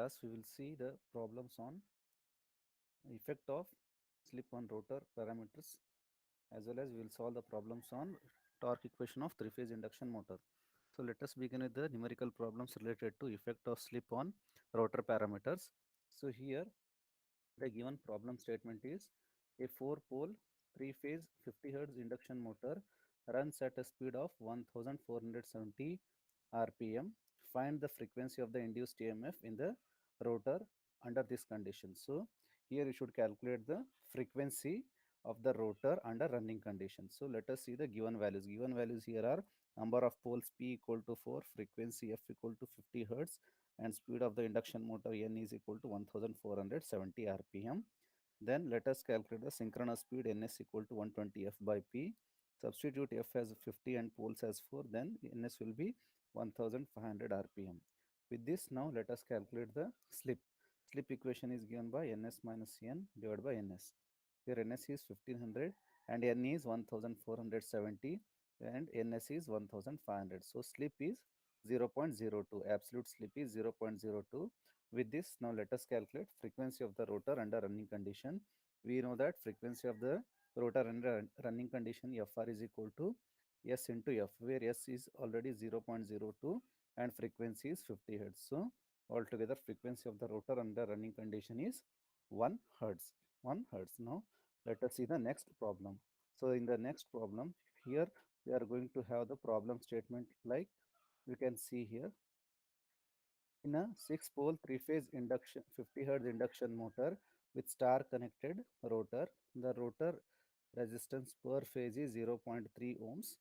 class we will see the problems on effect of slip on rotor parameters, as well as we will solve the problems on torque equation of three-phase induction motor. So let us begin with the numerical problems related to effect of slip on rotor parameters. So here the given problem statement is a 4-pole 3-phase 50 Hz induction motor runs at a speed of 1470 rpm. Find the frequency of the induced EMF in the rotor under this condition. So here you should calculate the frequency of the rotor under running conditions. So let us see the given values. Given values here are number of poles P equal to 4, frequency F equal to 50 Hz, and speed of the induction motor N is equal to 1470 rpm. Then let us calculate the synchronous speed Ns equal to 120 F by P. Substitute F as 50 and poles as 4, then Ns will be 1500 rpm. With this, now let us calculate the slip. Slip equation is given by Ns minus N divided by Ns. Here Ns is 1500 and N is 1470 and Ns is 1500. So slip is 0.02. Absolute slip is 0.02. With this, now let us calculate frequency of the rotor under running condition. We know that frequency of the rotor under running condition Fr is equal to S into F, where S is already 0.02 and frequency is 50 Hz. So altogether frequency of the rotor under running condition is 1 Hz. 1 Hz. Now let us see the next problem. So in the next problem, here we are going to have the problem statement like we can see here. In a 6-pole 3-phase induction 50 Hz induction motor with star connected rotor, the rotor resistance per phase is 0.3 ohms.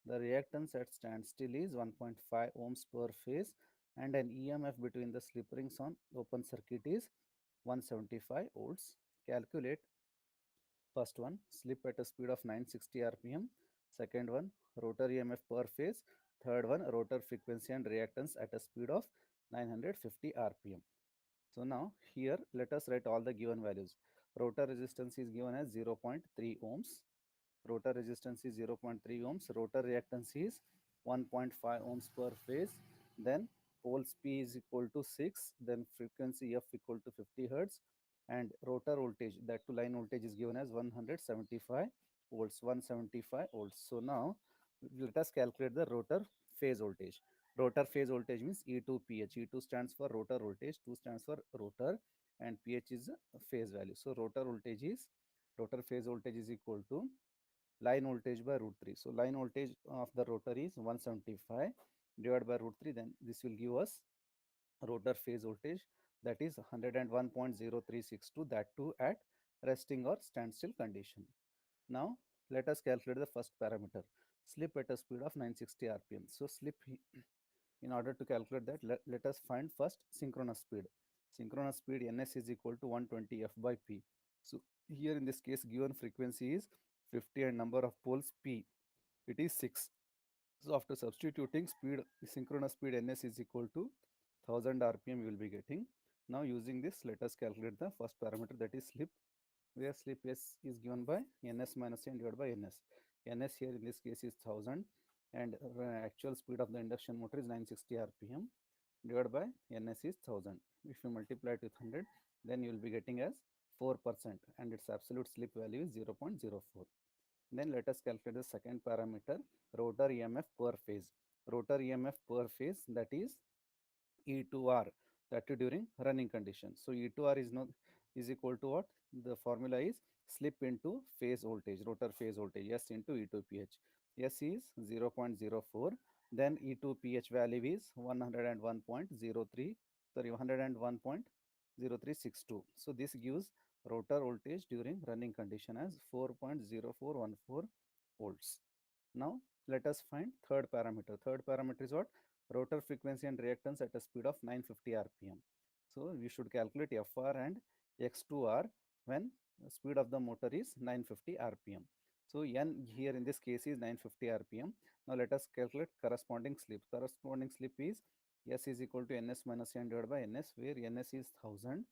The reactance at standstill is 1.5 ohms per phase, and an EMF between the slip rings on open circuit is 175 volts. Calculate first one, slip at a speed of 960 rpm. Second one, rotor EMF per phase. Third one, rotor frequency and reactance at a speed of 950 rpm. So now here let us write all the given values. Rotor resistance is given as 0.3 ohms. Rotor resistance is 0.3 ohms. Rotor reactance is 1.5 ohms per phase. Then poles P is equal to 6. Then frequency F equal to 50 Hertz. And rotor voltage, that to line voltage, is given as 175 volts. 175 volts. So now let us calculate the rotor phase voltage. Rotor phase voltage means E2 PH. E2 stands for rotor voltage, 2 stands for rotor, and PH is a phase value. So rotor phase voltage is equal to line voltage by root 3. So line voltage of the rotor is 175 divided by root 3. Then this will give us rotor phase voltage, that is 101.0362, that too at resting or standstill condition. Now let us calculate the first parameter, slip at a speed of 960 rpm. So slip, in order to calculate that, let us find first synchronous speed. Synchronous speed Ns is equal to 120 F by P. So here in this case given frequency is 50 and number of poles P, it is 6. So after substituting speed, synchronous speed Ns is equal to 1000 rpm you will be getting. Now using this, let us calculate the first parameter, that is slip, where slip S is given by Ns minus N divided by Ns. Ns here in this case is 1000 and actual speed of the induction motor is 960 rpm divided by Ns is 1000. If you multiply it with 100, then you will be getting as 4% and its absolute slip value is 0.04. Then let us calculate the second parameter, rotor EMF per phase. Rotor EMF per phase, that is E2R, that is during running condition. So E2R is equal to what? The formula is slip into phase voltage, rotor phase voltage, S into E2PH. S is 0.04. Then E2PH value is 101.03, sorry, 101.0362. So this gives rotor voltage during running condition as 4.0414 volts. Now let us find third parameter. Third parameter is what? Rotor frequency and reactance at a speed of 950 rpm. So we should calculate Fr and X2R when the speed of the motor is 950 rpm. So N here in this case is 950 rpm. Now let us calculate corresponding slip. Corresponding slip is S is equal to Ns minus N divided by Ns, where Ns is 1000,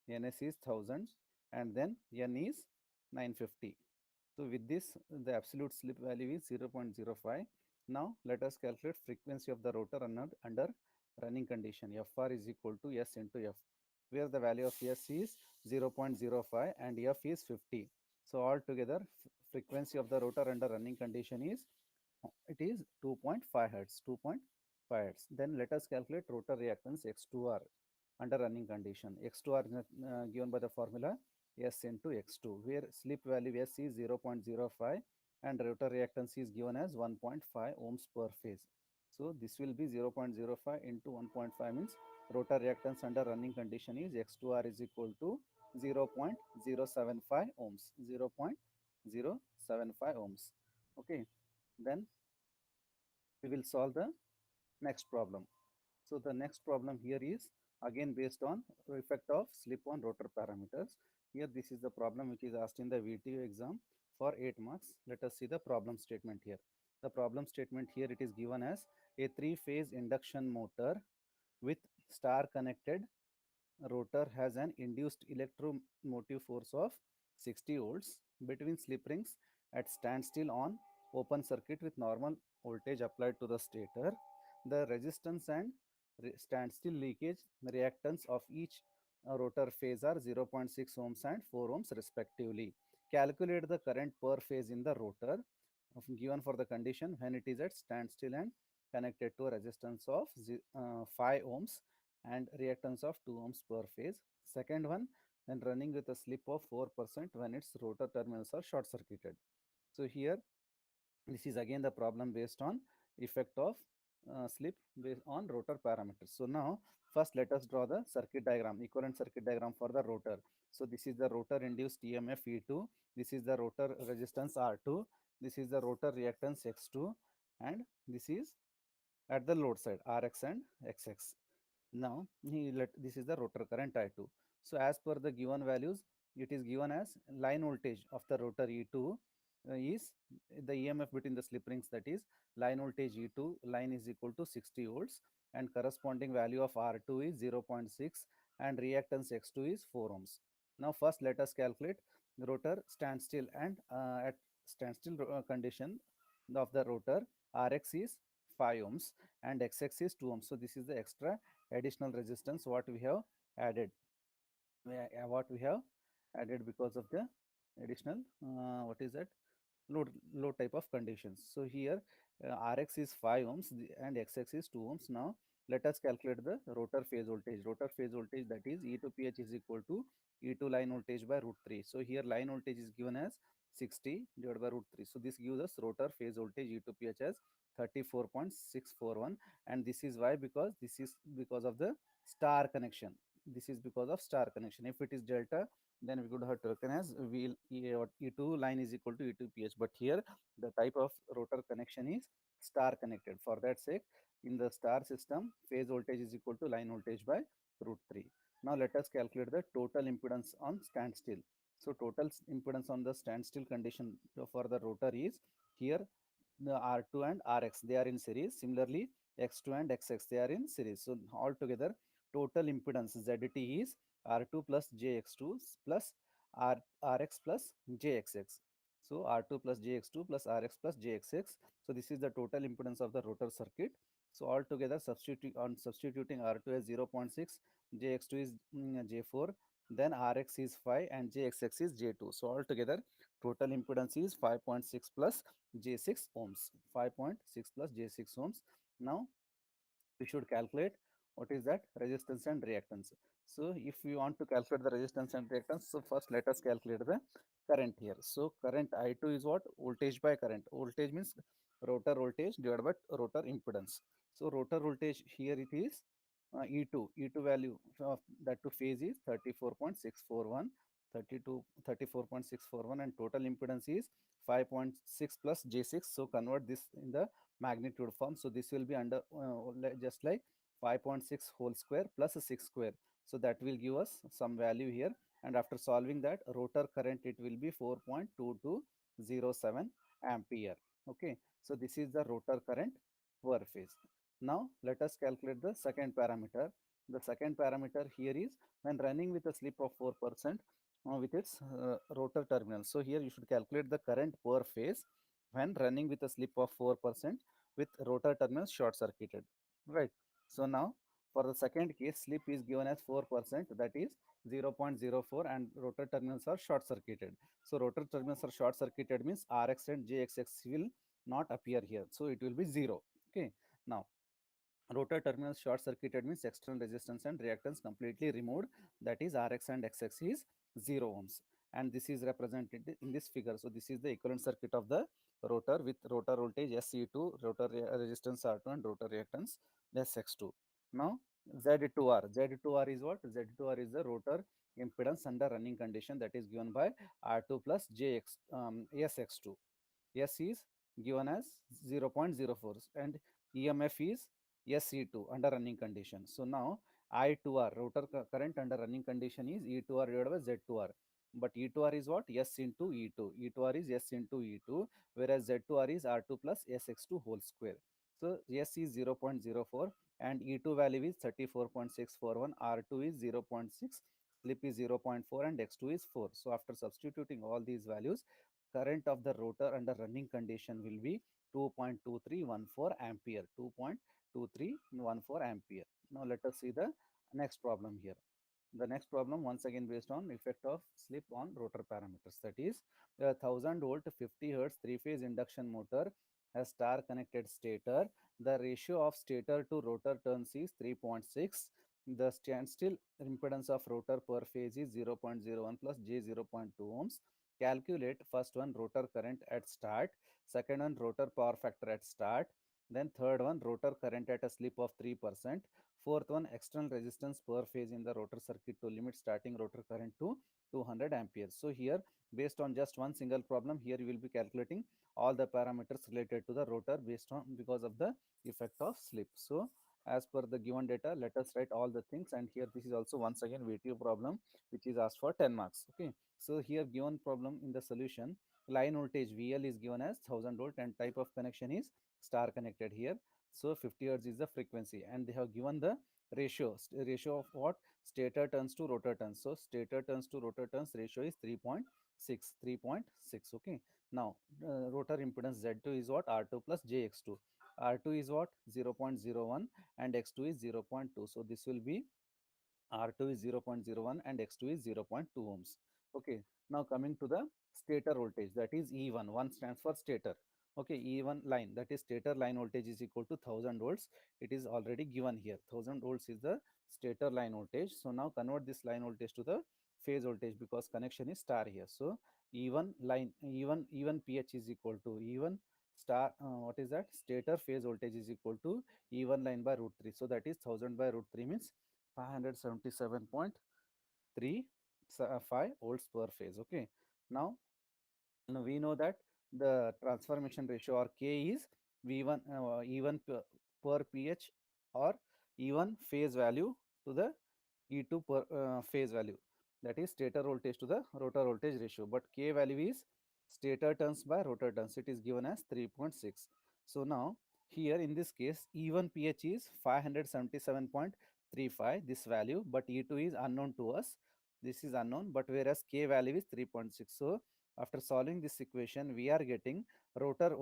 Ns is 1000, and then N is 950. So with this, the absolute slip value is 0.05. Now let us calculate frequency of the rotor under running condition. Fr is equal to S into F, where the value of S is 0.05 and F is 50. So altogether, frequency of the rotor under running condition is it is 2.5 hertz. 2.5 hertz. Then let us calculate rotor reactance X2R under running condition. X2R is given by the formula S into X2, where slip value S is 0.05 and rotor reactance is given as 1.5 ohms per phase. So this will be 0.05 into 1.5 means rotor reactance under running condition is X2R is equal to 0.075 ohms. 0.075 ohms. Okay. Then we will solve the next problem. So the next problem here is again based on effect of slip on rotor parameters. Here this is the problem which is asked in the VTU exam for 8 marks. Let us see the problem statement here. The problem statement here it is given as a 3-phase induction motor with star connected rotor has an induced electromotive force of 60 volts between slip rings at standstill on open circuit with normal voltage applied to the stator. The resistance and standstill leakage reactance of each rotor phase are 0.6 ohms and 4 ohms respectively. Calculate the current per phase in the rotor given for the condition when it is at standstill and connected to a resistance of 5 ohms and reactance of 2 ohms per phase. Second one, then running with a slip of 4% when its rotor terminals are short circuited. So here, this is again the problem based on effect of slip based on rotor parameters. So now, first let us draw the circuit diagram, equivalent circuit diagram for the rotor. So this is the rotor induced EMF E2, this is the rotor resistance R2, this is the rotor reactance X2, and this is at the load side Rx and Xx. Now this is the rotor current I2. So as per the given values, it is given as line voltage of the rotor E2 is the EMF between the slip rings, that is line voltage E2 line is equal to 60 volts and corresponding value of R2 is 0.6 and reactance X2 is 4 ohms. Now first let us calculate rotor standstill and at standstill condition of the rotor Rx is 5 ohms and Xx is 2 ohms. So this is the extra additional resistance what we have added, what we have added because of the additional what is that load type of conditions. So here Rx is 5 ohms and Xx is 2 ohms. Now let us calculate the rotor phase voltage. Rotor phase voltage, that is E to PH is equal to E2 line voltage by root 3. So here line voltage is given as 60 divided by root 3. So this gives us rotor phase voltage E to PH as 34.641, and this is why, because this is because of the star connection. This is because of star connection. If it is delta, then we could have taken as E2 line is equal to E2 PH. But here the type of rotor connection is star connected. For that sake, in the star system, phase voltage is equal to line voltage by root 3. Now let us calculate the total impedance on standstill. So total impedance on the standstill condition for the rotor is here the R2 and Rx, they are in series. Similarly, X2 and Xx, they are in series. So altogether total impedance ZT is R2 plus JX2 plus Rx plus JXX. So R2 plus JX2 plus Rx plus JXX. So this is the total impedance of the rotor circuit. So altogether substituting R2 as 0.6, JX2 is J4, then Rx is 5 and JXX is J2. So altogether total impedance is 5.6 plus J6 ohms. 5.6 plus J6 ohms. Now we should calculate what is that resistance and reactance. So if we want to calculate the resistance and reactance, so first let us calculate the current here. So current I2 is what? Voltage by current. Voltage means rotor voltage divided by rotor impedance. So rotor voltage here it is E2 value of that to phase is 34.641, 34.641, and total impedance is 5.6 plus J6. So convert this in the magnitude form. So this will be under just like 5.6 whole square plus 6 square. So that will give us some value here. And after solving that, rotor current it will be 4.2207 ampere. Okay. So this is the rotor current per phase. Now let us calculate the second parameter. The second parameter here is when running with a slip of 4% with its rotor terminal. So here you should calculate the current per phase when running with a slip of 4% with rotor terminals short circuited, right? So now For the second case, slip is given as 4%, that is 0.04, and rotor terminals are short circuited. So rotor terminals are short circuited means Rx and Jxx will not appear here. So it will be 0. Okay. Now rotor terminals short circuited means external resistance and reactance completely removed, that is Rx and Xx is 0 ohms, and this is represented in this figure. So this is the equivalent circuit of the rotor with rotor voltage SE2, rotor resistance R2, and rotor reactance SX2. Now Z2R is what? Z2R is the rotor impedance under running condition, that is given by R2 plus SX2. S is given as 0.04 and EMF is SE2 under running condition. So now I2R rotor current under running condition is E2R divided by Z2R. But E2R is what? S into E2. E2R is S into E2, whereas Z2R is R2 plus SX2 whole square. So S is 0.04 and E2 value is 34.641, R2 is 0.6, slip is 0.4, and X2 is 4. So after substituting all these values, current of the rotor under running condition will be 2.2314 ampere. 2.2314 ampere. Now let us see the next problem here. The next problem once again based on effect of slip on rotor parameters, that is a 1000 volt 50 hertz three phase induction motor has star connected stator. The ratio of stator to rotor turns is 3.6. The standstill impedance of rotor per phase is 0.01 plus j 0.2 ohms. Calculate first one rotor current at start, second one rotor power factor at start, then third one rotor current at a slip of 3%, fourth one external resistance per phase in the rotor circuit to limit starting rotor current to 200 amperes. So here based on just one single problem, here you will be calculating all the parameters related to the rotor based on because of the effect of slip. So as per the given data, let us write all the things, and here this is also once again VTU problem which is asked for 10 marks. Okay. So here given problem in the solution, line voltage VL is given as 1000 volt and type of connection is star connected here. So 50 hertz is the frequency, and they have given the ratio of what? Stator turns to rotor turns. So stator turns to rotor turns ratio is 3.6. Okay. Now rotor impedance Z2 is what? R2 plus JX2. R2 is what? 0.01 and X2 is 0.2. So this will be R2 is 0.01 and X2 is 0.2 ohms. Okay. Now coming to the stator voltage, that is E1. One stands for stator. Okay. E1 line, that is stator line voltage is equal to 1000 volts. It is already given here. 1000 volts is the stator line voltage. So now convert this line voltage to the phase voltage because connection is star here. So E1 line, E1 PH is equal to E1 star, what is that? Stator phase voltage is equal to E1 line by root 3. So that is 1000 by root 3 means 577.35 volts per phase. Okay. Now we know that the transformation ratio or K is V1 E1 per pH or E1 phase value to the E2 per phase value, that is stator voltage to the rotor voltage ratio, but K value is stator turns by rotor turns, it is given as 3.6. So now here in this case E1 pH is 577.35 this value, but E2 is unknown to us, this is unknown, but whereas K value is 3.6. So after solving this equation we are getting rotor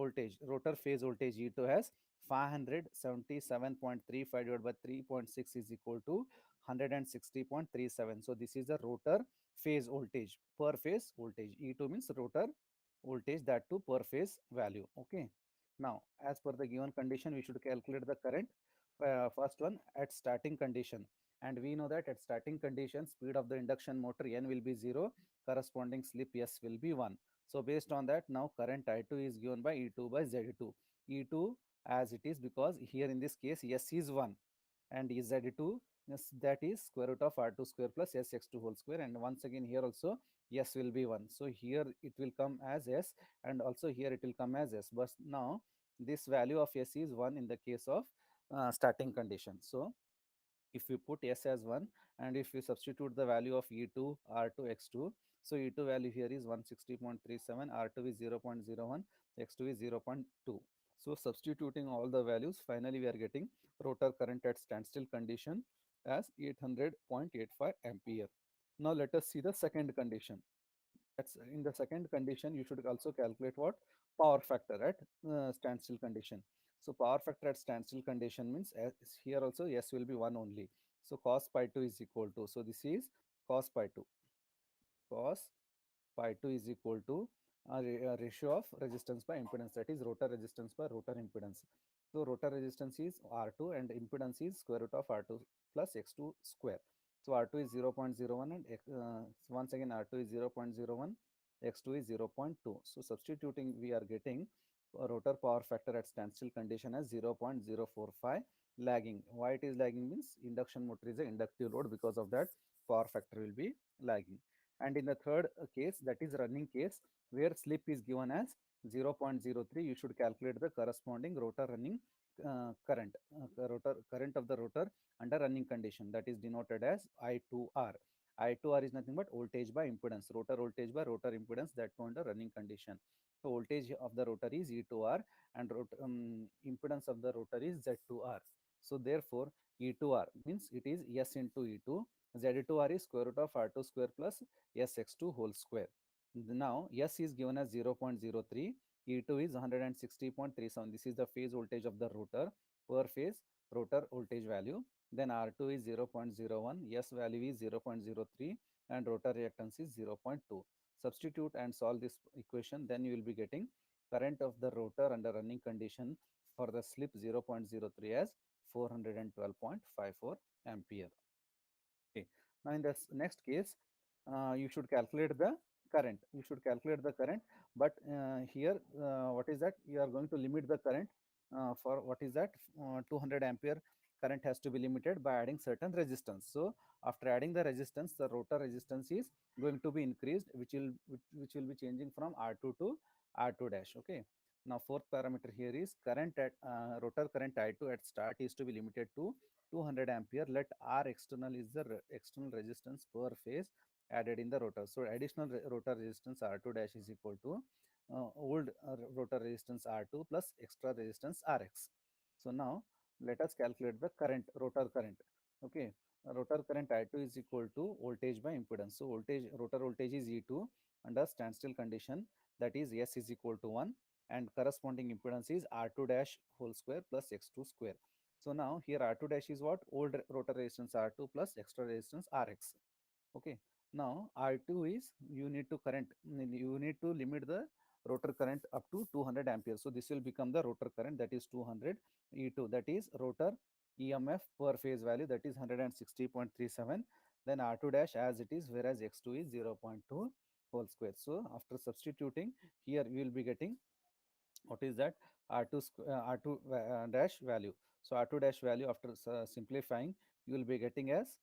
phase voltage E2 has 577.35 divided by 3.6 is equal to 160.37. So this is the rotor phase voltage per phase voltage. E2 means rotor voltage, that to per phase value. Okay. Now as per the given condition we should calculate the current, first one at starting condition, and we know that at starting condition speed of the induction motor N will be 0, corresponding slip S will be 1. So based on that now current I2 is given by E2 by Z2. E2 as it is because here in this case S is 1 and Z2, yes, that is square root of R2 square plus Sx2 whole square, and once again here also S will be 1. So here it will come as S and also here it will come as S, but now this value of S is 1 in the case of starting condition. So if we put S as 1 and if we substitute the value of E2, R2, X2, so E2 value here is 160.37, R2 is 0.01, X2 is 0.2. So substituting all the values, finally we are getting rotor current at standstill condition as 800.85 ampere. Now let us see the second condition. That's in the second condition you should also calculate what? Power factor at standstill condition. So power factor at standstill condition means here also S will be 1 only. So cos pi 2 is equal to, so this is cos pi 2. Cos pi 2 is equal to a ratio of resistance by impedance, that is rotor resistance by rotor impedance. So rotor resistance is R2 and impedance is square root of R2 plus X2 square. So R2 is 0.01 and once again R2 is 0.01, X2 is 0.2. So substituting we are getting a rotor power factor at standstill condition as 0.045 lagging. Why it is lagging means induction motor is an inductive load, because of that power factor will be lagging. And in the third case, that is running case, where slip is given as 0.03, you should calculate the corresponding rotor running current, rotor current of the rotor under running condition, that is denoted as I2R. I2R is nothing but voltage by impedance, rotor voltage by rotor impedance, that under running condition. So voltage of the rotor is E2R and impedance of the rotor is Z2R. So therefore E2R means it is S into E2, Z2R is square root of R2 square plus Sx2 whole square. Now S is given as 0.03, E2 is 160.37. This is the phase voltage of the rotor per phase rotor voltage value. Then R2 is 0.01, S value is 0.03 and rotor reactance is 0.2. Substitute and solve this equation, then you will be getting current of the rotor under running condition for the slip 0.03 as 412.54 ampere. Okay. Now in this next case, you should calculate the current. You should calculate the current, but here what is that? You are going to limit the current for what is that? 200 ampere current has to be limited by adding certain resistance. So after adding the resistance, the rotor resistance is going to be increased, which will be changing from R2 to R2 dash. Okay. Now fourth parameter here is current at rotor current I2 at start is to be limited to 200 ampere. Let R external is the external resistance per phase added in the rotor. So additional rotor resistance R2 dash is equal to old rotor resistance R2 plus extra resistance Rx. So now let us calculate the current, rotor current. Okay, rotor current I2 is equal to voltage by impedance. So voltage, rotor voltage is E2 under standstill condition, that is S is equal to 1 and corresponding impedance is R2 dash whole square plus X2 square. So now here R2 dash is what? Old rotor resistance R2 plus extra resistance Rx. Okay. Now R2 is, you need to limit the rotor current up to 200 ampere. So this will become the rotor current, that is 200 E2, that is rotor EMF per phase value, that is 160.37. Then R2 dash as it is, whereas X2 is 0.2 whole square. So after substituting here, we will be getting what is that? R2 R2 dash value. So R2 dash value after simplifying, you will be getting as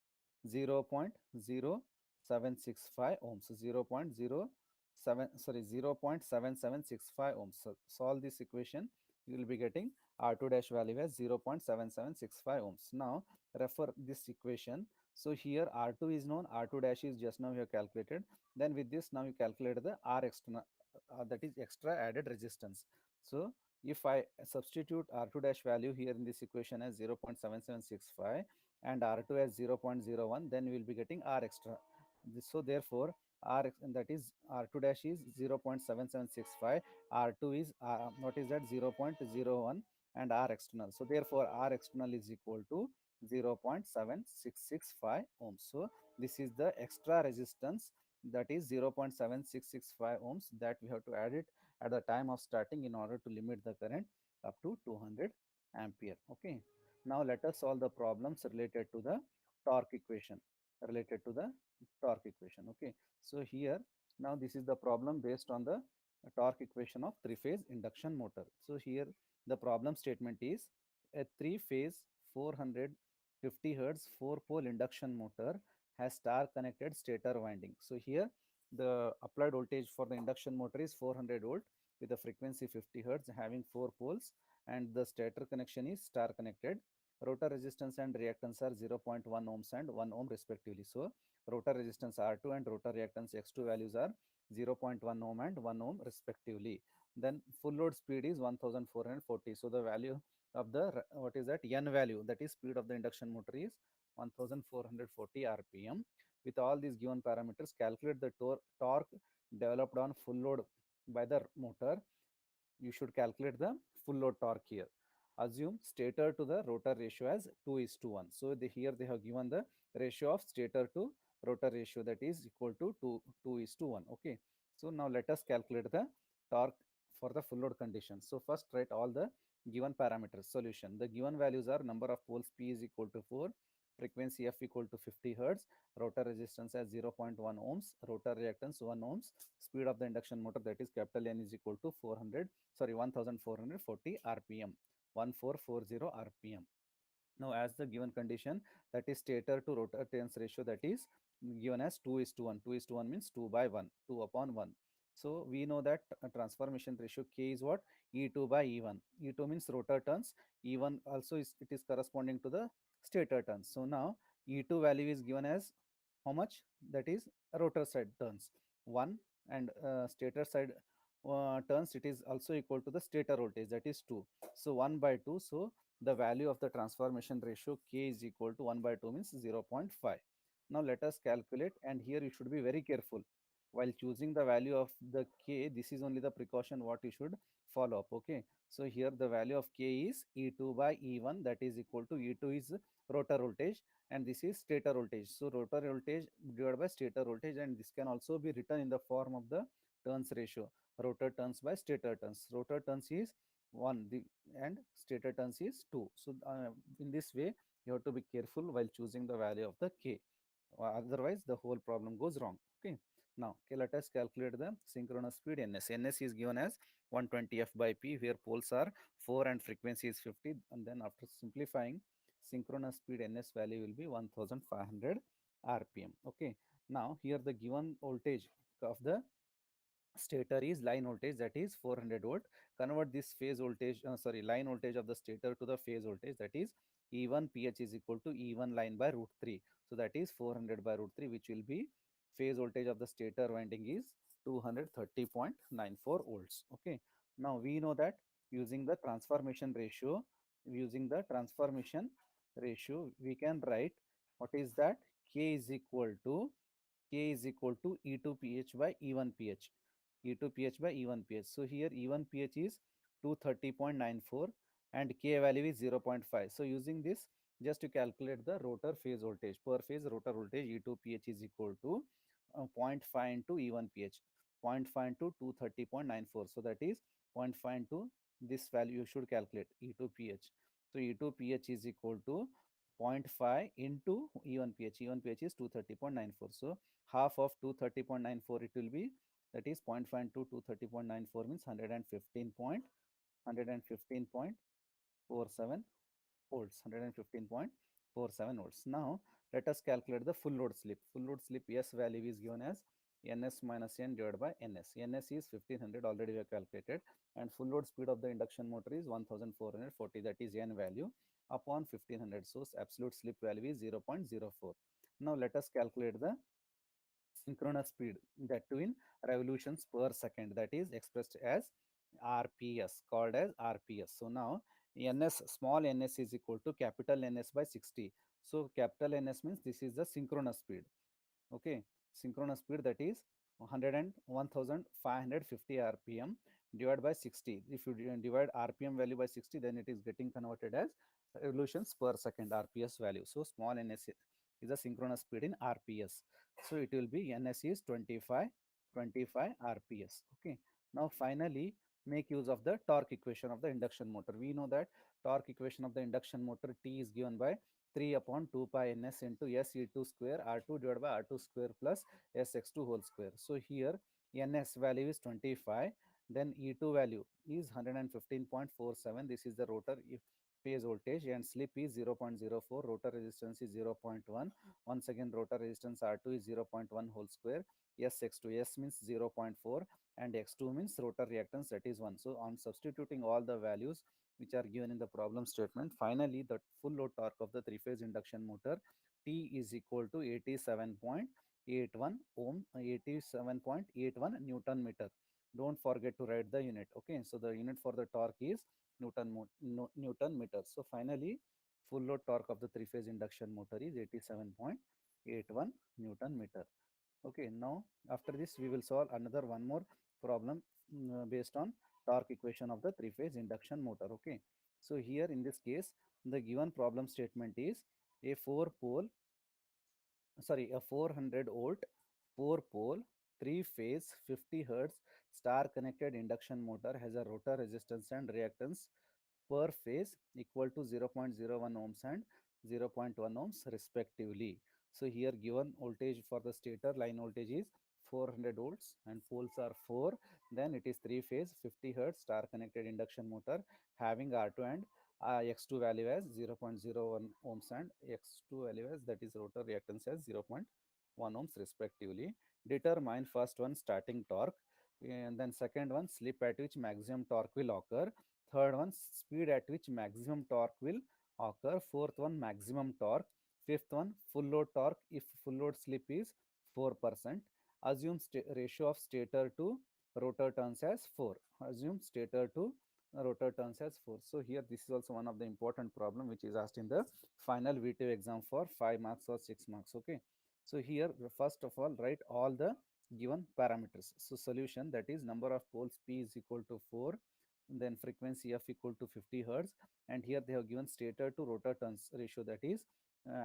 0.0765 ohms, 0.7765 ohms. So solve this equation, you will be getting R2 dash value as 0.7765 ohms. Now refer this equation. So here R2 is known, R2 dash is just now you have calculated. Then with this, now you calculate the R external, that is extra added resistance. So if I substitute R2 dash value here in this equation as 0.7765 and R2 as 0.01, then we will be getting R extra. So therefore, that is R2 dash is 0.7765, R2 is what is that? 0.01 and R external. So therefore, R external is equal to 0.7665 ohms. So this is the extra resistance, that is 0.7665 ohms, that we have to add it at the time of starting in order to limit the current up to 200 ampere. Okay. Now let us solve the problems related to the torque equation. Okay. So here, now this is the problem based on the torque equation of three-phase induction motor. So here the problem statement is a three-phase 450 hertz four-pole induction motor has star connected stator winding. So here the applied voltage for the induction motor is 400 volt with a frequency 50 hertz having four poles, and the stator connection is star connected. Rotor resistance and reactance are 0.1 ohms and 1 ohm respectively. So rotor resistance R2 and rotor reactance X2 values are 0.1 ohm and 1 ohm respectively. Then full load speed is 1440. So the value of the what is that? N value, that is speed of the induction motor, is 1440 rpm. With all these given parameters, calculate the torque developed on full load by the motor. You should calculate the full load torque here. assume stator to the rotor ratio as 2 is to 1. So here they have given the ratio of stator to rotor ratio, that is equal to 2 is to 1. Okay. So now let us calculate the torque for the full load condition. So first write all the given parameters. Solution. The given values are number of poles P is equal to 4, frequency F equal to 50 hertz, rotor resistance as 0.1 ohms, rotor reactance 1 ohms, speed of the induction motor, that is capital N, is equal to 1440 rpm, 1440 rpm. Now as the given condition, that is stator to rotor turns ratio, that is given as 2 is to 1. 2 is to 1 means 2 by 1, 2 upon 1. So we know that transformation ratio K is what? E2 by E1. E2 means rotor turns. E1 also it is corresponding to the stator turns. So now E2 value is given as how much? That is rotor side turns 1, and stator side turns, it is also equal to the stator voltage, that is 2. So 1 by 2. So the value of the transformation ratio K is equal to 1 by 2 means 0.5. Now let us calculate, and here you should be very careful while choosing the value of the K. This is only the precaution what you should follow up. Okay. So here the value of K is E2 by E1, that is equal to E2 is rotor voltage and this is stator voltage. So rotor voltage divided by stator voltage, and this can also be written in the form of the turns ratio. Rotor turns by stator turns. Rotor turns is 1 and stator turns is 2. So in this way you have to be careful while choosing the value of the K. Otherwise the whole problem goes wrong. Okay. Now okay, let us calculate the synchronous speed ns. Ns is given as 120 f by p, where poles are 4 and frequency is 50, and then after simplifying, synchronous speed ns value will be 1500 rpm. Okay. Now here the given voltage of the stator is line voltage, that is 400 volt. Convert this phase voltage, line voltage of the stator to the phase voltage, that is E1 PH is equal to E1 line by root 3. So that is 400 by root 3, which will be phase voltage of the stator winding is 230.94 volts. Okay. Now we know that using the transformation ratio, we can write what is that? K is equal to E2 pH by E1 pH. E2 pH by E1 pH. So here E1 pH is 230.94 and K value is 0.5. So using this, just to calculate the rotor phase voltage, per phase rotor voltage, E2 pH is equal to zero point 0.5 into E1 pH. 0.5 into 230.94. So that is 0.5 into this value you should calculate E2 pH. So E2 pH is equal to zero point 0.5 into E1 pH. E1 pH is 230.94. So half of 230.94 it will be, that is 0.5 into 230.94 means 115.47 volts. 115.47 volts. Now let us calculate the full load slip. Full load slip S value is given as ns minus n divided by ns. Ns is 1500, already we have calculated, and full load speed of the induction motor is 1440, that is n value, upon 1500. So absolute slip value is 0.04. Now let us calculate the synchronous speed, that too in revolutions per second, that is expressed as rps, called as rps. So now ns, small ns is equal to capital ns by 60. So capital ns means this is the synchronous speed. Okay. Synchronous speed, that is 1550 rpm divided by 60. If you divide rpm value by 60, then it is getting converted as revolutions per second, rps value. So small ns is the synchronous speed in rps. So it will be ns is 25 rps. Okay. Now finally make use of the torque equation of the induction motor. We know that torque equation of the induction motor T is given by 3 upon 2 pi ns into s e2 square r2 divided by r2 square plus sx2 whole square. So here ns value is 25, then e2 value is 115.47. This is the rotor phase voltage, and slip is 0.04. Rotor resistance is 0.1. Once again rotor resistance r2 is 0.1 whole square. Sx2, s means 0.4 and x2 means rotor reactance, that is 1. So on substituting all the values which are given in the problem statement, finally the full load torque of the three-phase induction motor T is equal to 87.81 ohm, 87.81 Newton meter. Don't forget to write the unit. Okay, so the unit for the torque is Newton meter. So finally full load torque of the three-phase induction motor is 87.81 Newton meter. Okay, now after this we will solve another one more problem based on torque equation of the three-phase induction motor. Okay. So here in this case, the given problem statement is a a 400 volt 4 pole 3 phase 50 hertz star connected induction motor has a rotor resistance and reactance per phase equal to 0.01 ohms and 0.1 ohms respectively. So here given voltage for the stator line voltage is 400 volts and poles are 4. Then it is 3 phase 50 hertz star connected induction motor having R2 and X2 value as 0.01 ohms and X2 value as, that is rotor reactance, as 0.1 ohms respectively. Determine first one starting torque, and then second one slip at which maximum torque will occur. Third one speed at which maximum torque will occur. Fourth one maximum torque. Fifth one full load torque if full load slip is 4%. Assume ratio of stator to rotor turns as 4. Assume stator to rotor turns as 4. So here this is also one of the important problem which is asked in the final VTU exam for 5 marks or 6 marks. Okay. So here first of all write all the given parameters. So solution, that is number of poles P is equal to 4, then frequency F equal to 50 hertz, and here they have given stator to rotor turns ratio, that is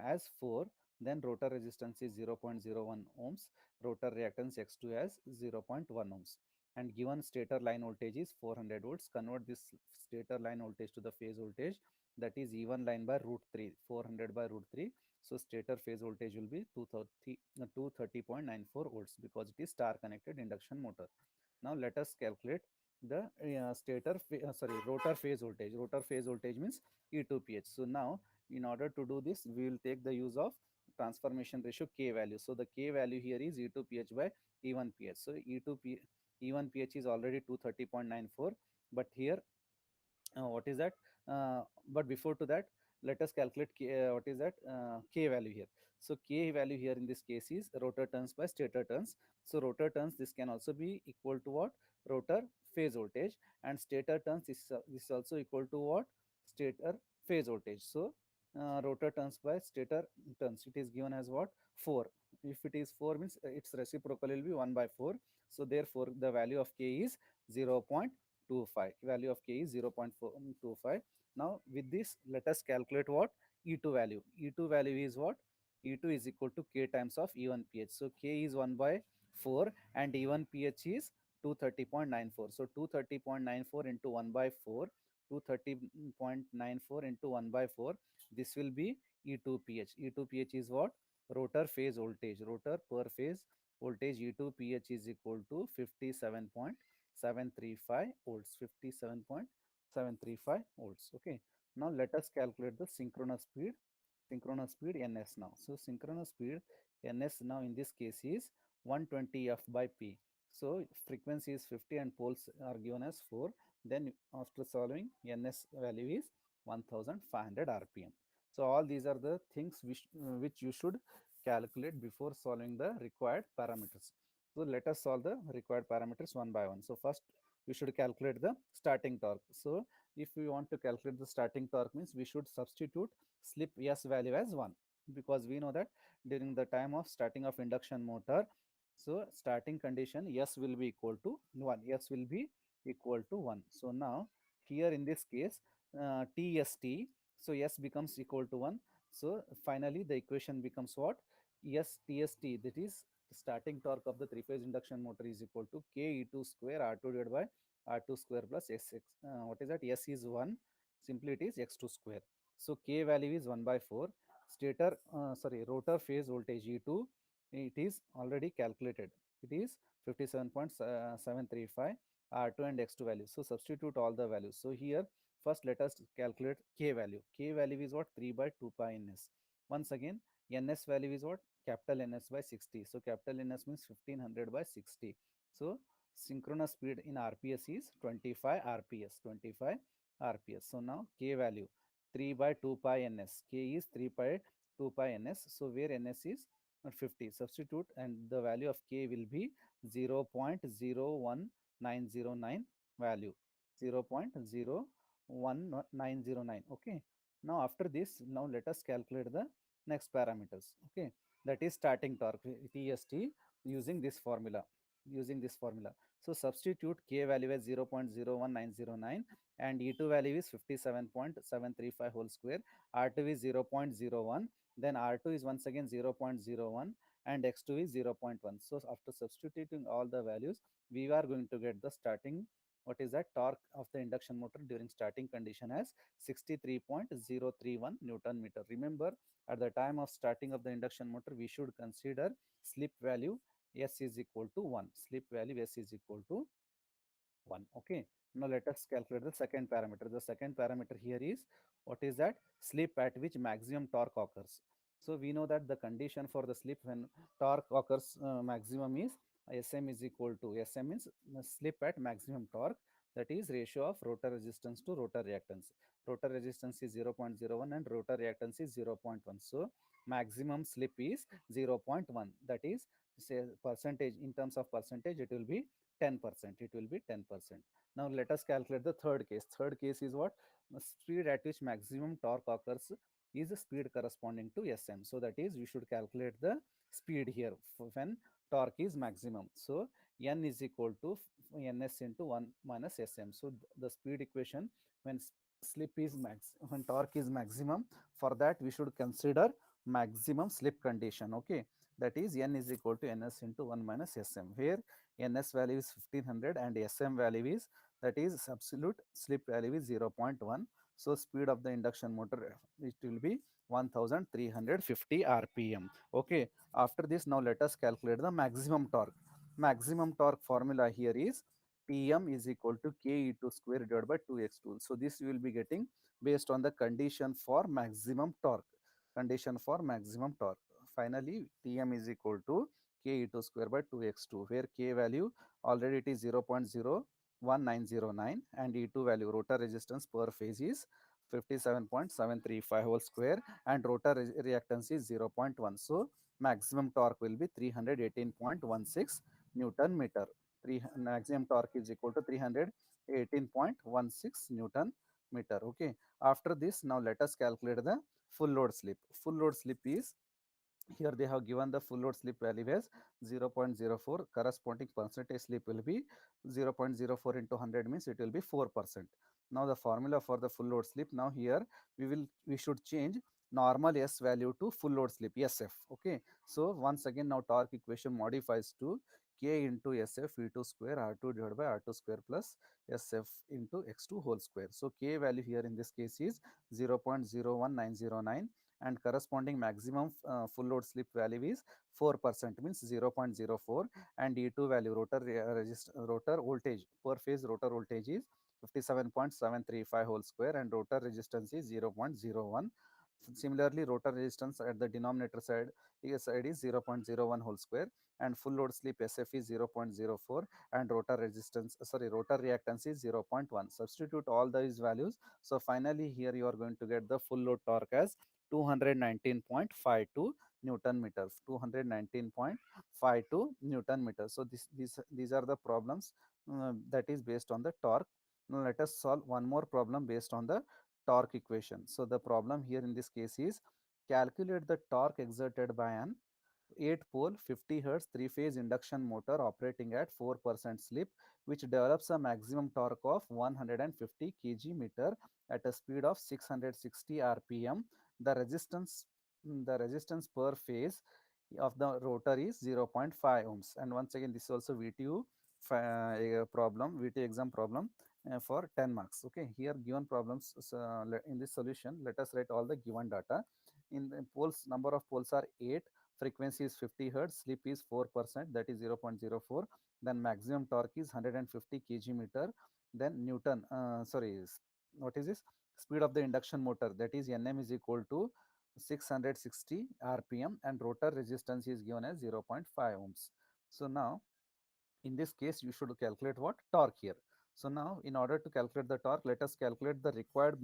as 4, then rotor resistance is 0.01 ohms, rotor reactance X2 as 0.1 ohms, and given stator line voltage is 400 volts. Convert this stator line voltage to the phase voltage, that is E1 line by root 3, 400 by root 3. So stator phase voltage will be 230.94 volts because it is star connected induction motor. Now let us calculate the rotor phase voltage. Rotor phase voltage means E2ph. So now in order to do this, we will take the use of transformation ratio K value. So the K value here is E2ph by E1ph. So E1ph is already 230.94, but here what is that, but before to that, let us calculate what is that K value here. So K value here in this case is rotor turns by stator turns. So rotor turns, this can also be equal to what, rotor phase voltage, and stator turns, this is also equal to what, stator phase voltage. So rotor turns by stator turns, it is given as what, 4. If it is 4 means its reciprocal will be 1 by 4. So therefore the value of K is 0.25. Value of K is 0.425. Now with this, let us calculate what, E2 value. E2 value is what, E2 is equal to K times of E1ph. So K is 1 by 4 and E1ph is 230.94. So 230.94 into 1 by 4, 230.94 into 1 by 4, this will be E2ph. E2ph is what, rotor phase voltage. Rotor per phase voltage E2ph is equal to 57.735 volts. 57.735 volts. Okay. Now let us calculate the synchronous speed. Synchronous speed ns now. So synchronous speed ns now in this case is 120 f by p. So frequency is 50 and poles are given as 4. Then after solving, ns value is 1500 rpm. So all these are the things which you should calculate before solving the required parameters. So let us solve the required parameters one by one. So first we should calculate the starting torque. So if we want to calculate the starting torque, means we should substitute slip S value as 1, because we know that during the time of starting of induction motor, so starting condition S will be equal to 1. S will be equal to 1. So now here in this case, TST, so S becomes equal to 1. So finally the equation becomes what? S TST, that is starting torque of the three-phase induction motor, is equal to K E2 square R2 divided by R2 square plus SX. What is that? S is 1. Simply it is X2 square. So K value is 1 by 4. Rotor phase voltage E2, it is already calculated. It is 57.735 R2 and X2 values. So substitute all the values. So here first let us calculate K value. K value is what? 3 by 2 pi ns. Once again, ns value is what? Capital Ns by 60. So capital Ns means 1500 by 60. So synchronous speed in RPS is 25 RPS. 25 RPS. So now K value 3 by 2 pi ns. K is 3 by 2 pi ns. So where ns is 50, substitute, and the value of K will be 0.01909 value. 0.01909. Okay. Now after this, now let us calculate the next parameters. Okay, that is starting torque, TST, using this formula. using this formula. So substitute K value as 0.01909 and E2 value is 57.735 whole square, R2 is 0.01, then R2 is once again 0.01 and X2 is 0.1. So after substituting all the values, we are going to get the starting, what is that, torque of the induction motor during starting condition as 63.031 Newton meter. Remember, at the time of starting of the induction motor, we should consider slip value S is equal to 1. Slip value S is equal to 1. Okay. Now let us calculate the second parameter. The second parameter here is, what is that? Slip at which maximum torque occurs. So we know that the condition for the slip when torque occurs maximum is Sm is equal to, Sm means slip at maximum torque, that is ratio of rotor resistance to rotor reactance. Rotor resistance is 0.01 and rotor reactance is 0.1. So maximum slip is 0.1, that is, say percentage, in terms of percentage it will be 10%. It will be 10%. Now let us calculate the third case. Third case is what? Speed at which maximum torque occurs is the speed corresponding to Sm. So that is, we should calculate the speed here when torque is maximum. So N is equal to Ns into 1 minus Sm. So the speed equation when slip is when torque is maximum, for that we should consider maximum slip condition. Okay, that is N is equal to Ns into 1 minus Sm, where Ns value is 1500 and Sm value is, that is absolute slip value is 0.1. So speed of the induction motor, it will be 1350 rpm. Okay, after this, now let us calculate the maximum torque. Maximum torque formula here is Tm is equal to K E2 square divided by 2x2. So this you will be getting based on the condition for maximum torque. Condition for maximum torque. Finally, Tm is equal to K E2 square by 2x2, where K value already it is 0.01909 and E2 value, rotor resistance per phase, is 57.735 whole square and rotor reactance is 0.1. So maximum torque will be 318.16 Newton meter. Maximum torque is equal to 318.16 Newton meter. Okay. After this, now let us calculate the full load slip. Full load slip is, here they have given the full load slip value as 0.04, corresponding percentage slip will be 0.04 into 100 means it will be 4%. Now the formula for the full load slip, now here we should change normal S value to full load slip SF. Okay, so once again now torque equation modifies to K into SF E2 square R2 divided by R2 square plus SF into X2 whole square. So K value here in this case is 0.01909 and corresponding maximum full load slip value is 4%, means 0.04, and E2 value, rotor voltage per phase, rotor voltage is 57.735 whole square and rotor resistance is 0.01. Similarly, rotor resistance at the denominator side is 0.01 whole square and full load slip SF is 0.04 and rotor resistance, sorry, rotor reactance is 0.1. Substitute all these values. So finally here you are going to get the full load torque as 219.52 Newton meters. 219.52 Newton meters. So these are the problems that is based on the torque. Now let us solve one more problem based on the torque equation. So the problem here in this case is, calculate the torque exerted by an 8 pole 50 Hz 3-phase induction motor operating at 4% slip, which develops a maximum torque of 150 kg meter at a speed of 660 rpm. The resistance per phase of the rotor is 0.5 ohms. And once again, this is also VTU problem, VTU exam problem for 10 marks. Okay, here given problems, in this solution, let us write all the given data. In the poles, number of poles are 8, frequency is 50 hertz, slip is 4%, that is 0.04, then maximum torque is 150 kg meter, then Newton, what is this? Speed of the induction motor, that is Nm is equal to 660 rpm and rotor resistance is given as 0.5 ohms. So now in this case you should calculate what? Torque here. So now in order to calculate the torque, let us calculate the required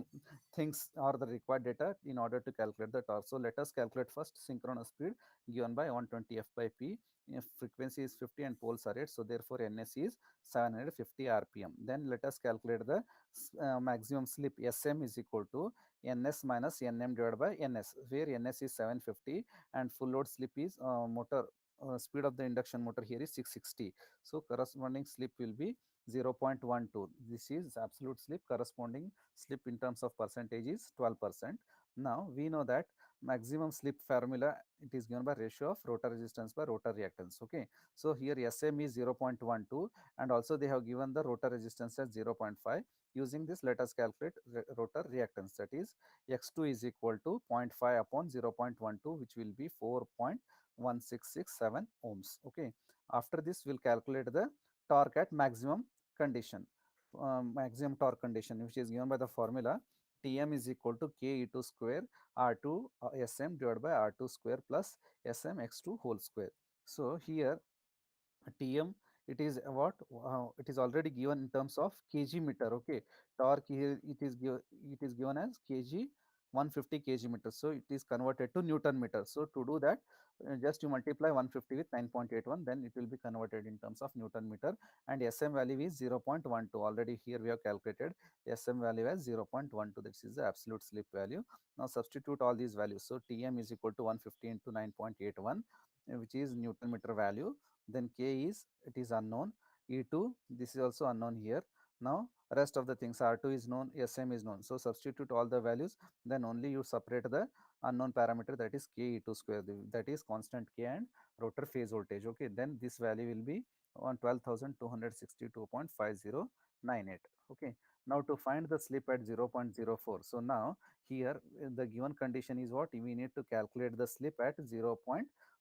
things or the required data in order to calculate the torque. So let us calculate first synchronous speed given by 120 f by p. If frequency is 50 and poles are 8, so therefore ns is 750 rpm. Then let us calculate the maximum slip. Sm is equal to ns minus nm divided by ns, where ns is 750 and full load slip is motor speed of the induction motor here is 660. So corresponding slip will be 0.12. This is absolute slip. Corresponding slip in terms of percentage is 12%. Now we know that maximum slip formula, it is given by ratio of rotor resistance by rotor reactance. Okay, so here SM is 0.12 and also they have given the rotor resistance as 0.5. Using this, let us calculate rotor reactance, that is x2 is equal to 0.5 upon 0.12, which will be 4.1667 ohms. Okay, after this we'll calculate the torque at maximum condition, maximum torque condition, which is given by the formula Tm is equal to K E2 square R2 Sm divided by R2 square plus Sm x2 whole square. So here Tm, it is what, it is already given in terms of kg meter. Okay, torque here it is given as kg, 150 kg meter, so it is converted to Newton meter. So to do that, just you multiply 150 with 9.81, then it will be converted in terms of Newton meter. And Sm value is 0.12. Already here we have calculated Sm value as 0.12. This is the absolute slip value. Now substitute all these values. So Tm is equal to 150 into 9.81, which is Newton meter value. Then K is, it is unknown, E2 this is also unknown here. Now rest of the things, R2 is known, Sm is known, so substitute all the values, then only you separate the unknown parameter, that is K E2 square, that is constant K and rotor phase voltage. Okay, then this value will be on 12,262.5098. Okay, now to find the slip at 0.04, so now here the given condition is what, we need to calculate the slip at 0.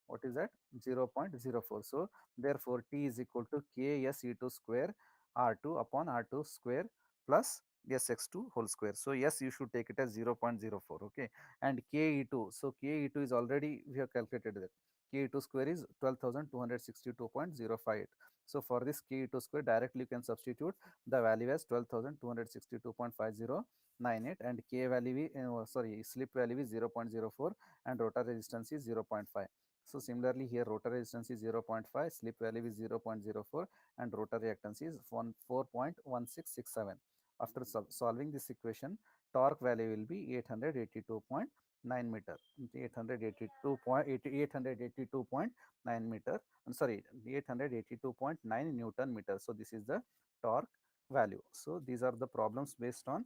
What is that, 0.04. So therefore T is equal to Ks E2 square R2 upon R2 square plus Sx2 whole square. So yes, you should take it as 0.04. Okay, and Ke2, so Ke2 is already, we have calculated that Ke2 square is 12,262.058. So for this Ke2 square, directly you can substitute the value as 12,262.5098 and K value sorry, slip value is 0.04 and rotor resistance is 0.5. So similarly here rotor resistance is 0.5, slip value is 0.04 and rotor reactance is 4.1667. After solving this equation, torque value will be 882.9 meter, 882.9 meter, I'm sorry, 882.9 Newton meter. So this is the torque value. So these are the problems based on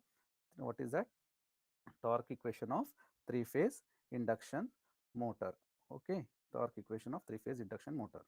what is that, torque equation of three phase induction motor. Okay, torque equation of three phase induction motor.